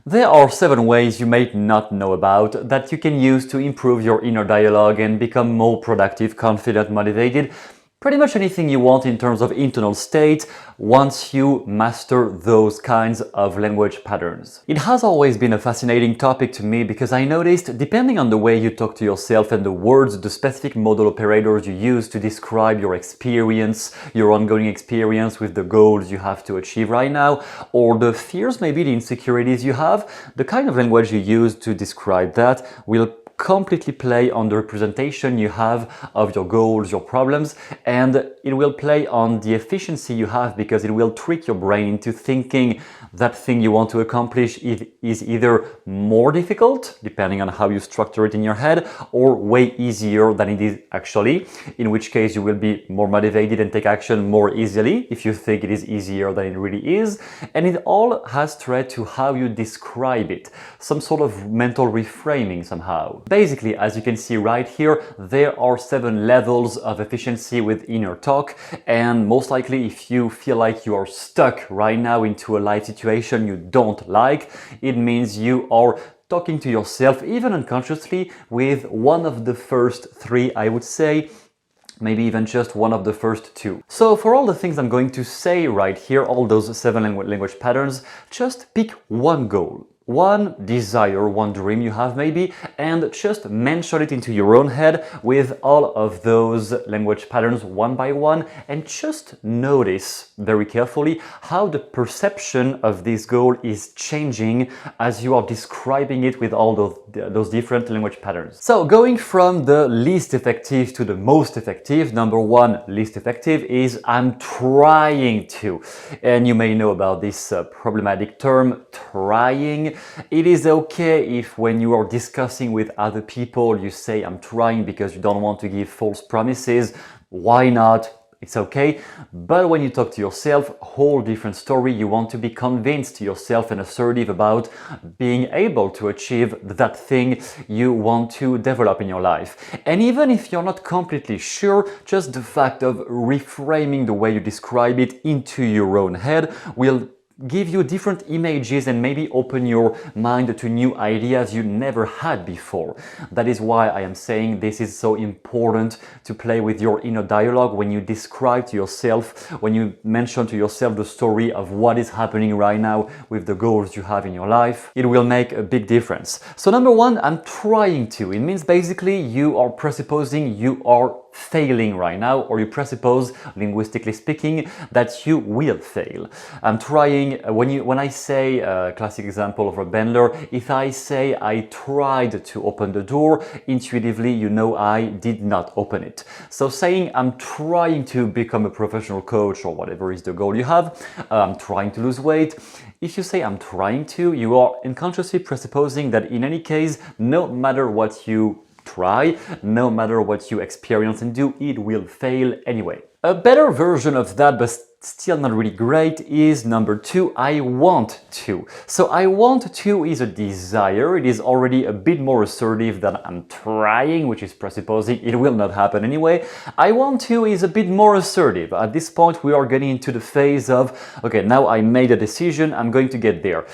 There are 7 ways you may not know about that you can use to improve your inner dialogue and become more productive, confident, motivated. Pretty much anything you want in terms of internal state once you master those kinds of language patterns. It has always been a fascinating topic to me because I noticed, depending on the way you talk to yourself and the words, the specific modal operators you use to describe your experience, your ongoing experience with the goals you have to achieve right now, or the fears, maybe the insecurities you have, the kind of language you use to describe that will completely play on the representation you have of your goals, your problems, and it will play on the efficiency you have because it will trick your brain into thinking that thing you want to accomplish is either more difficult, depending on how you structure it in your head, or way easier than it is actually, in which case you will be more motivated and take action more easily if you think it is easier than it really is. And it all has thread to how you describe it, some sort of mental reframing somehow. Basically, as you can see right here, there are 7 levels of efficiency with inner talk, and most likely if you feel like you are stuck right now into a life situation you don't like, it means you are talking to yourself, even unconsciously, with one of the first 3, I would say, maybe even just one of the first 2. So for all the things I'm going to say right here, all those 7 language patterns, just pick one goal, one desire, one dream you have maybe, and just mention it into your own head with all of those language patterns one by one, and just notice very carefully how the perception of this goal is changing as you are describing it with all those different language patterns. So going from the least effective to the most effective, number 1 least effective is I'm trying to. And you may know about this problematic term, trying. It is okay if when you are discussing with other people you say I'm trying because you don't want to give false promises. Why not? It's okay. But when you talk to yourself, whole different story. You want to be convinced to yourself and assertive about being able to achieve that thing you want to develop in your life. And even if you're not completely sure, just the fact of reframing the way you describe it into your own head will give you different images and maybe open your mind to new ideas you never had before. That is why I am saying this is so important to play with your inner dialogue when you describe to yourself, when you mention to yourself the story of what is happening right now with the goals you have in your life. It will make a big difference. So number 1, I'm trying to. It means basically you are presupposing you are failing right now, or you presuppose, linguistically speaking, that you will fail. I'm trying, when I say, classic example of a Bandler, if I say I tried to open the door, intuitively you know I did not open it. So saying I'm trying to become a professional coach or whatever is the goal you have, I'm trying to lose weight. If you say I'm trying to, you are unconsciously presupposing that in any case, no matter what you try, no matter what you experience and do, it will fail anyway. A better version of that, but still not really great, is number 2, I want to. So I want to is a desire. It is already a bit more assertive than I'm trying, which is presupposing it will not happen anyway. I want to is a bit more assertive. At this point we are getting into the phase of, okay, now I made a decision, I'm going to get there.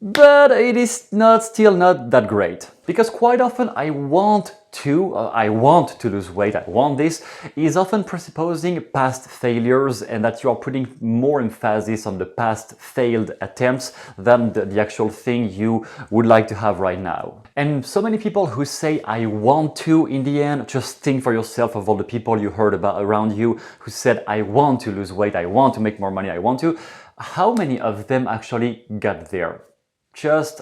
But it is still not that great, because quite often I want to lose weight, I want this, is often presupposing past failures and that you are putting more emphasis on the past failed attempts than the actual thing you would like to have right now. And so many people who say I want to, in the end, just think for yourself of all the people you heard about around you who said I want to lose weight, I want to make more money, I want to. How many of them actually got there?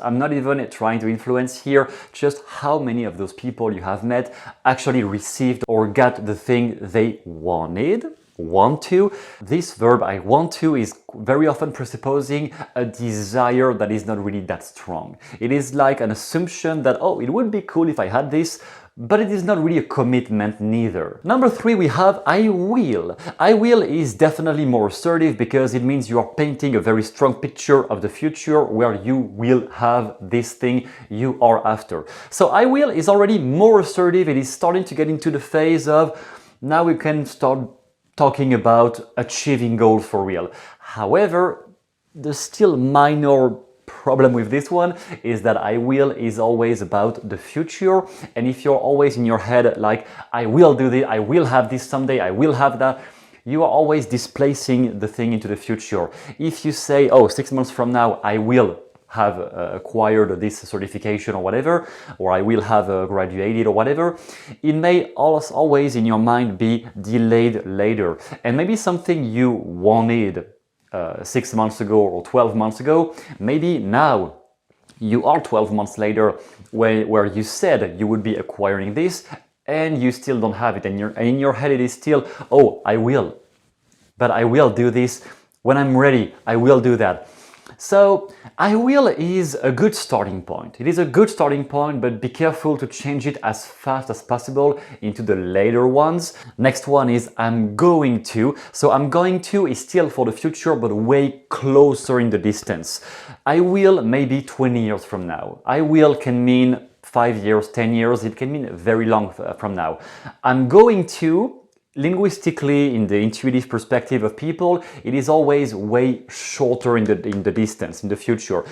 I'm not even trying to influence here, just how many of those people you have met actually received or got the thing they wanted, want to. This verb, I want to, is very often presupposing a desire that is not really that strong. It is like an assumption that, oh, it would be cool if I had this, but it is not really a commitment neither. Number 3, we have I will. I will is definitely more assertive because it means you are painting a very strong picture of the future where you will have this thing you are after. So I will is already more assertive. It is starting to get into the phase of now we can start talking about achieving goals for real. However, the still minor problem with this one is that I will is always about the future. And if you're always in your head like, I will do this, I will have this someday, I will have that, you are always displacing the thing into the future. If you say, oh, 6 months from now, I will have acquired this certification or whatever, or I will have graduated or whatever, it may always in your mind be delayed later. And maybe something you wanted 6 months ago or 12 months ago, maybe now you are 12 months later where you said you would be acquiring this and you still don't have it, and in your head it is still, oh, I will, but I will do this when I'm ready, I will do that. So I will is a good starting point. It is a good starting point, but be careful to change it as fast as possible into the later ones. Next one is I'm going to. So I'm going to is still for the future, but way closer in the distance. I will maybe 20 years from now. I will can mean 5 years, 10 years. It can mean very long from now. I'm going to, linguistically, in the intuitive perspective of people, it is always way shorter in the distance, in the future.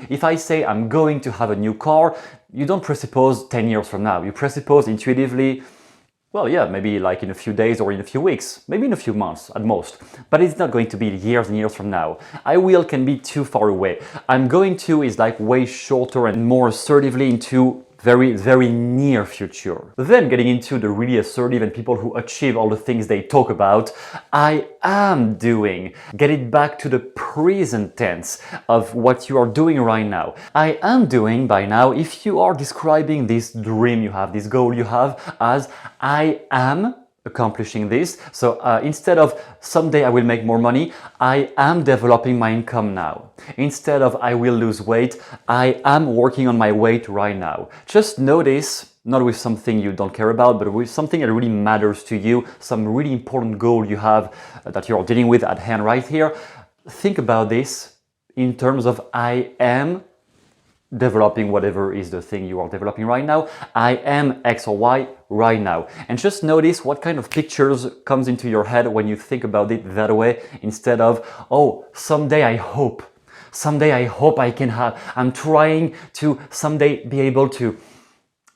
If I say I'm going to have a new car, you don't presuppose 10 years from now. You presuppose intuitively, well, yeah, maybe like in a few days or in a few weeks, maybe in a few months at most. But it's not going to be years and years from now. I will can be too far away. I'm going to is like way shorter and more assertively into very, very near future. Then getting into the really assertive and people who achieve all the things they talk about, I am doing. Get it back to the present tense of what you are doing right now. I am doing by now, if you are describing this dream you have, this goal you have as I am accomplishing this. So instead of someday I will make more money, I am developing my income now. Instead of I will lose weight, I am working on my weight right now. Just notice, not with something you don't care about, but with something that really matters to you, some really important goal you have that you're dealing with at hand right here. Think about this in terms of I am developing whatever is the thing you are developing right now. I am X or Y right now. And just notice what kind of pictures comes into your head when you think about it that way, instead of, oh, someday I hope. Someday I hope I can have. I'm trying to someday be able to.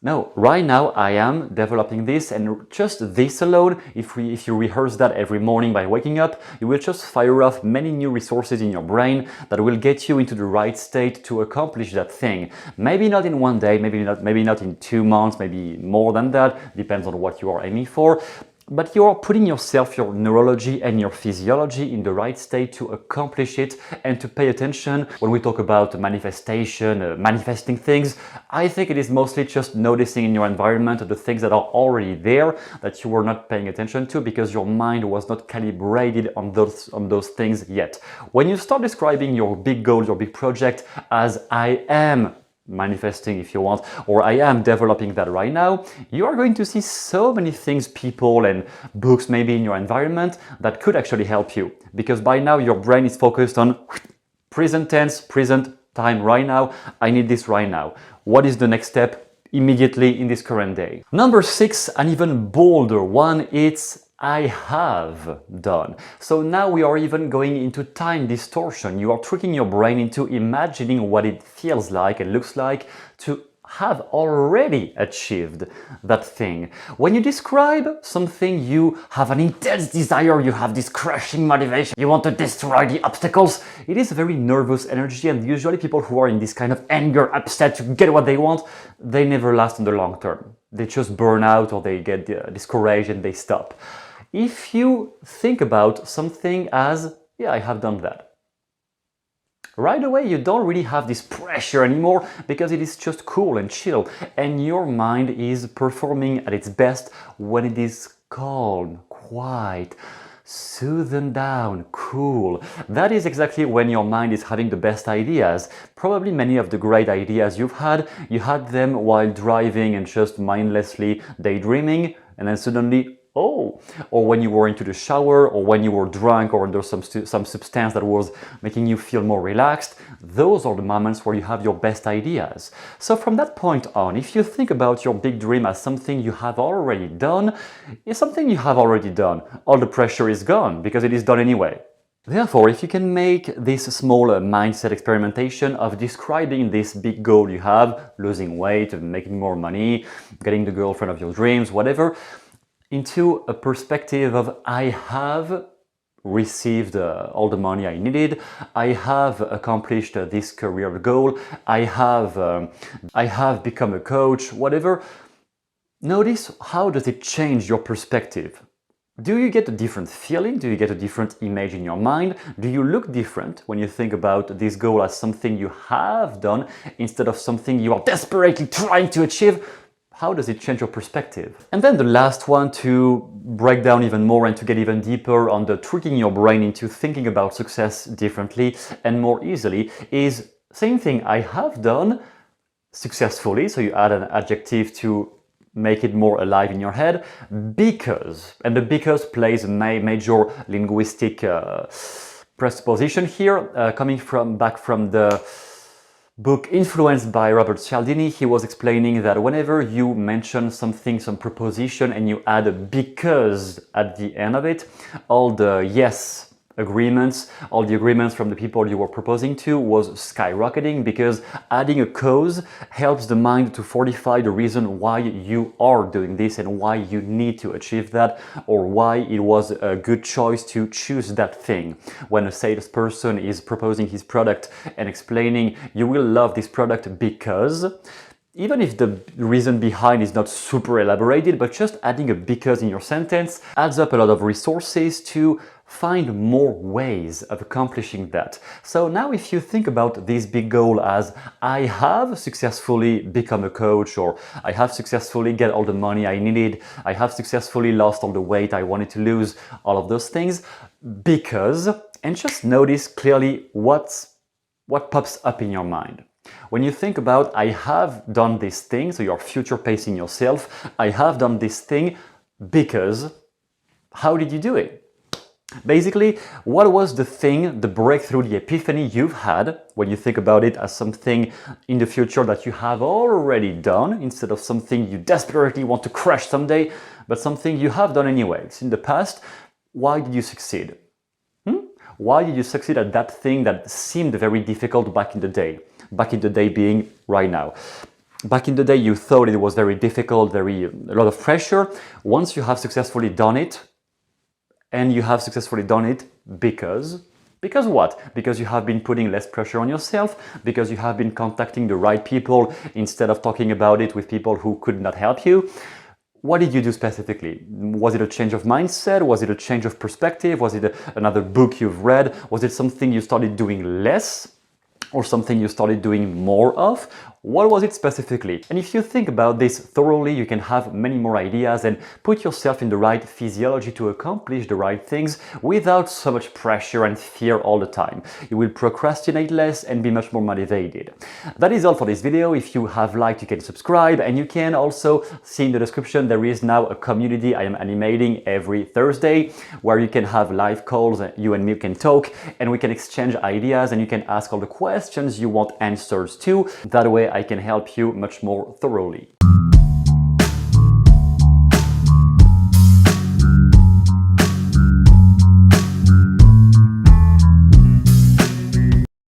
No, right now I am developing this, and just this alone, if you rehearse that every morning by waking up, you will just fire off many new resources in your brain that will get you into the right state to accomplish that thing. Maybe not in one day, maybe not in 2 months, maybe more than that, depends on what you are aiming for. But you're putting yourself, your neurology and your physiology in the right state to accomplish it and to pay attention. When we talk about manifestation, manifesting things, I think it is mostly just noticing in your environment the things that are already there that you were not paying attention to because your mind was not calibrated on those things yet. When you start describing your big goal, your big project as I am manifesting, if you want, or I am developing that right now, you are going to see so many things, people and books maybe in your environment that could actually help you, because by now your brain is focused on present tense, present time right now. I need this right now. What is the next step immediately in this current day? Number 6, an even bolder one, it's I have done. So now we are even going into time distortion. You are tricking your brain into imagining what it feels like and looks like to have already achieved that thing. When you describe something, you have an intense desire, you have this crushing motivation, you want to destroy the obstacles. It is a very nervous energy, and usually people who are in this kind of anger, upset to get what they want, they never last in the long term. They just burn out or they get discouraged and they stop. If you think about something as, yeah, I have done that, right away you don't really have this pressure anymore because it is just cool and chill, and your mind is performing at its best when it is calm, quiet, soothed down, cool. That is exactly when your mind is having the best ideas. Probably many of the great ideas you had them while driving and just mindlessly daydreaming, and then suddenly, oh, or when you were into the shower, or when you were drunk, or under some substance that was making you feel more relaxed. Those are the moments where you have your best ideas. So from that point on, if you think about your big dream as something you have already done, it's something you have already done. All the pressure is gone because it is done anyway. Therefore, if you can make this small mindset experimentation of describing this big goal you have, losing weight, making more money, getting the girlfriend of your dreams, whatever, into a perspective of I have received all the money I needed, I have accomplished this career goal, I have become a coach, whatever. Notice how does it change your perspective? Do you get a different feeling? Do you get a different image in your mind? Do you look different when you think about this goal as something you have done instead of something you are desperately trying to achieve? How does it change your perspective? And then the last one, to break down even more and to get even deeper on the tricking your brain into thinking about success differently and more easily, is same thing I have done successfully. So you add an adjective to make it more alive in your head, because, and the because plays a major linguistic presupposition here, coming back from the book Influenced by Robert Cialdini. He was explaining that whenever you mention something, some proposition, and you add a because at the end of it, all the yes agreements, all the agreements from the people you were proposing to was skyrocketing, because adding a cause helps the mind to fortify the reason why you are doing this and why you need to achieve that, or why it was a good choice to choose that thing. When a salesperson is proposing his product and explaining, you will love this product because, even if the reason behind is not super elaborated, but just adding a because in your sentence adds up a lot of resources to find more ways of accomplishing that. So now if you think about this big goal as I have successfully become a coach, or I have successfully get all the money I needed, I have successfully lost all the weight I wanted to lose, all of those things, because, and just notice clearly what pops up in your mind. When you think about I have done this thing, so you're future pacing yourself, I have done this thing because, how did you do it? Basically, what was the thing, the breakthrough, the epiphany you've had when you think about it as something in the future that you have already done, instead of something you desperately want to crush someday, but something you have done anyways in the past? Why did you succeed? Why did you succeed at that thing that seemed very difficult back in the day? Back in the day being right now. Back in the day you thought it was very difficult, a lot of pressure. Once you have successfully done it, and you have successfully done it because what? Because you have been putting less pressure on yourself, because you have been contacting the right people instead of talking about it with people who could not help you. What did you do specifically? Was it a change of mindset? Was it a change of perspective? Was it another book you've read? Was it something you started doing less, or something you started doing more of? What was it specifically? And if you think about this thoroughly, you can have many more ideas and put yourself in the right physiology to accomplish the right things without so much pressure and fear all the time. You will procrastinate less and be much more motivated. That is all for this video. If you have liked, you can subscribe, and you can also see in the description there is now a community I am animating every Thursday where you can have live calls, you and me can talk, and we can exchange ideas, and you can ask all the questions you want answers to. That way I can help you much more thoroughly.